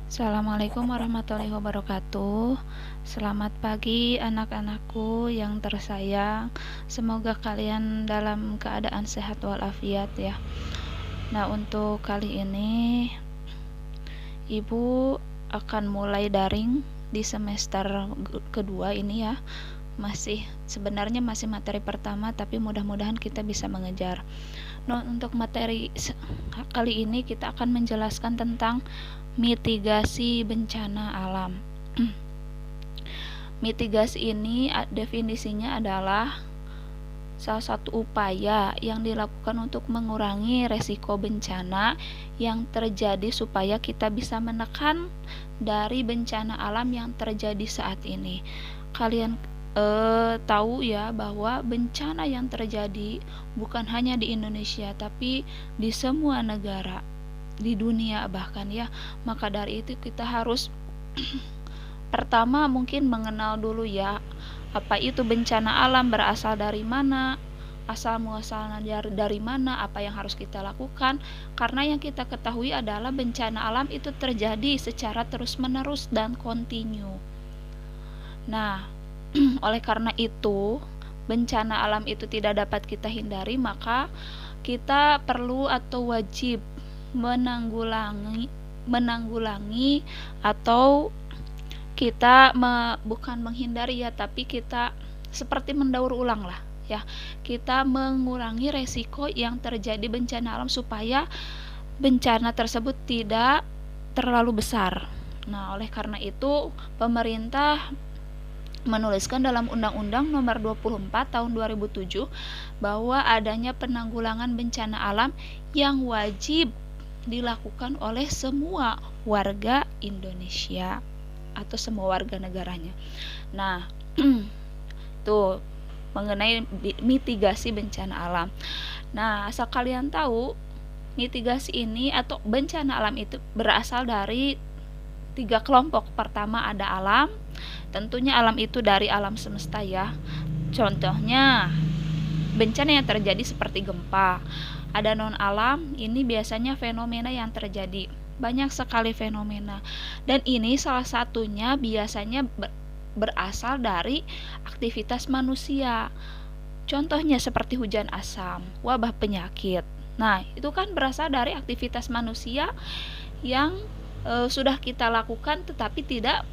Assalamualaikum warahmatullahi wabarakatuh. Selamat pagi anak-anakku yang tersayang. Semoga kalian dalam keadaan sehat walafiat ya. Nah, untuk kali ini Ibu akan mulai daring di semester kedua ini ya. Sebenarnya masih materi pertama, tapi mudah-mudahan kita bisa mengejar. Nah, untuk materi kali ini kita akan menjelaskan tentang mitigasi bencana alam. Mitigasi ini definisinya adalah salah satu upaya yang dilakukan untuk mengurangi resiko bencana yang terjadi supaya kita bisa menekan dari bencana alam yang terjadi saat ini. Kalian tahu ya bahwa bencana yang terjadi bukan hanya di Indonesia tapi di semua negara di dunia bahkan ya. Maka dari itu kita harus pertama mungkin mengenal dulu ya, apa itu bencana alam, berasal dari mana, asal muasalnya dari mana, apa yang harus kita lakukan. Karena yang kita ketahui adalah bencana alam itu terjadi secara terus-menerus dan kontinu. Nah, oleh karena itu bencana alam itu tidak dapat kita hindari, maka kita perlu atau wajib menanggulangi atau kita bukan menghindari ya, tapi kita seperti mendaur ulang lah ya. Kita mengurangi resiko yang terjadi bencana alam supaya bencana tersebut tidak terlalu besar. Nah, oleh karena itu pemerintah menuliskan dalam Undang-Undang Nomor 24 Tahun 2007 bahwa adanya penanggulangan bencana alam yang wajib dilakukan oleh semua warga Indonesia atau semua warga negaranya. Nah, tuh mengenai mitigasi bencana alam. Nah, asal kalian tahu, mitigasi ini atau bencana alam itu berasal dari 3 kelompok. Pertama ada alam, tentunya alam itu dari alam semesta ya. Contohnya bencana yang terjadi seperti gempa. Ada non alam, ini biasanya fenomena yang terjadi. Banyak sekali fenomena. Dan ini salah satunya biasanya berasal dari aktivitas manusia. Contohnya seperti hujan asam, wabah penyakit. Nah, itu kan berasal dari aktivitas manusia yang sudah kita lakukan tetapi tidak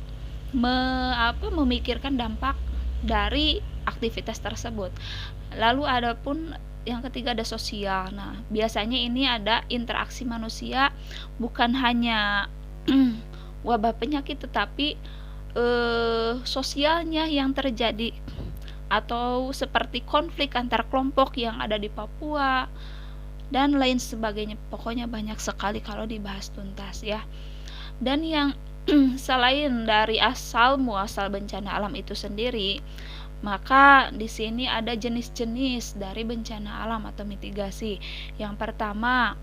memikirkan dampak dari aktivitas tersebut. Lalu adapun yang ketiga ada sosial. Nah, biasanya ini ada interaksi manusia, bukan hanya wabah penyakit tetapi sosialnya yang terjadi, atau seperti konflik antar kelompok yang ada di Papua dan lain sebagainya. Pokoknya banyak sekali kalau dibahas tuntas ya. Dan yang selain dari asal muasal bencana alam itu sendiri, maka di sini ada jenis-jenis dari bencana alam atau mitigasi. Yang pertama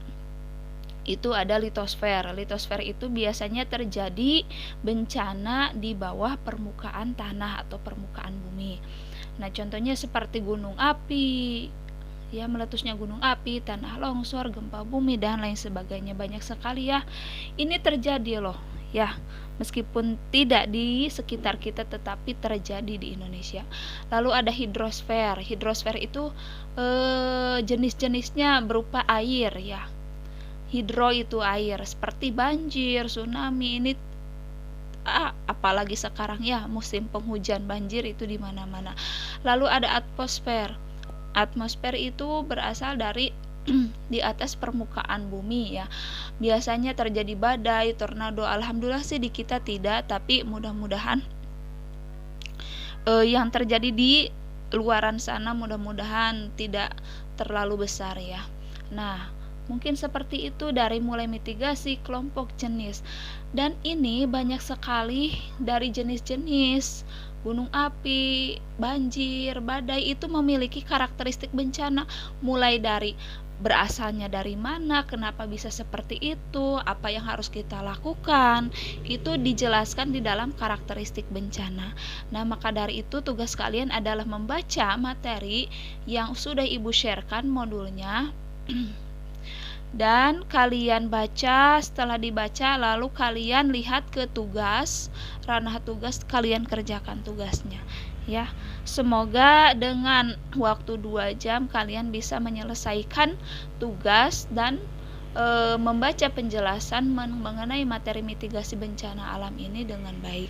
itu ada litosfer. Litosfer itu biasanya terjadi bencana di bawah permukaan tanah atau permukaan bumi. Nah, contohnya seperti gunung api, ya, meletusnya gunung api, tanah longsor, gempa bumi dan lain sebagainya. Banyak sekali ya. Ini terjadi loh ya, meskipun tidak di sekitar kita tetapi terjadi di Indonesia. Lalu ada hidrosfer. Hidrosfer itu jenis-jenisnya berupa air ya. Hidro itu air, seperti banjir, tsunami. Ini apalagi sekarang ya musim penghujan, banjir itu di mana-mana. Lalu ada atmosfer. Atmosfer itu berasal dari di atas permukaan bumi ya. Biasanya terjadi badai, tornado. Alhamdulillah sih di kita tidak, tapi mudah-mudahan yang terjadi di luaran sana mudah-mudahan tidak terlalu besar ya. Nah, mungkin seperti itu dari mulai mitigasi kelompok jenis. Dan ini banyak sekali dari jenis-jenis gunung api, banjir, badai itu memiliki karakteristik bencana, mulai dari berasalnya dari mana, kenapa bisa seperti itu, apa yang harus kita lakukan, itu dijelaskan di dalam karakteristik bencana. Nah, maka dari itu tugas kalian adalah membaca materi yang sudah Ibu sharekan modulnya Dan kalian baca, setelah dibaca lalu kalian lihat ke tugas, ranah tugas, kalian kerjakan tugasnya ya. Semoga dengan waktu 2 jam kalian bisa menyelesaikan tugas dan membaca penjelasan mengenai materi mitigasi bencana alam ini dengan baik.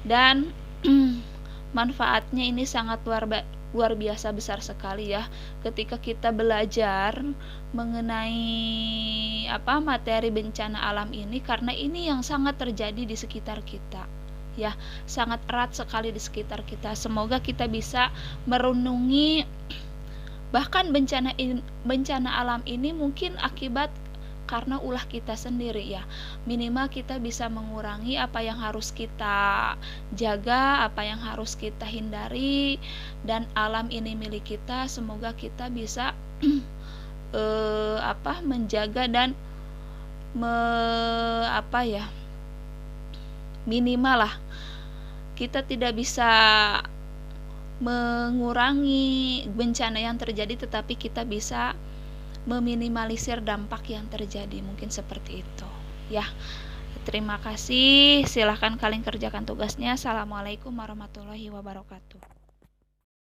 Dan manfaatnya ini sangat luar biasa besar sekali ya, ketika kita belajar mengenai materi bencana alam ini, karena ini yang sangat terjadi di sekitar kita ya, sangat erat sekali di sekitar kita. Semoga kita bisa merenungi bahkan bencana alam ini mungkin akibat karena ulah kita sendiri ya. Minimal kita bisa mengurangi apa yang harus kita jaga, apa yang harus kita hindari, dan alam ini milik kita. Semoga kita bisa menjaga dan minimal lah kita tidak bisa mengurangi bencana yang terjadi, tetapi kita bisa meminimalisir dampak yang terjadi, mungkin seperti itu ya. Terima kasih, silahkan kalian kerjakan tugasnya. Assalamualaikum warahmatullahi wabarakatuh.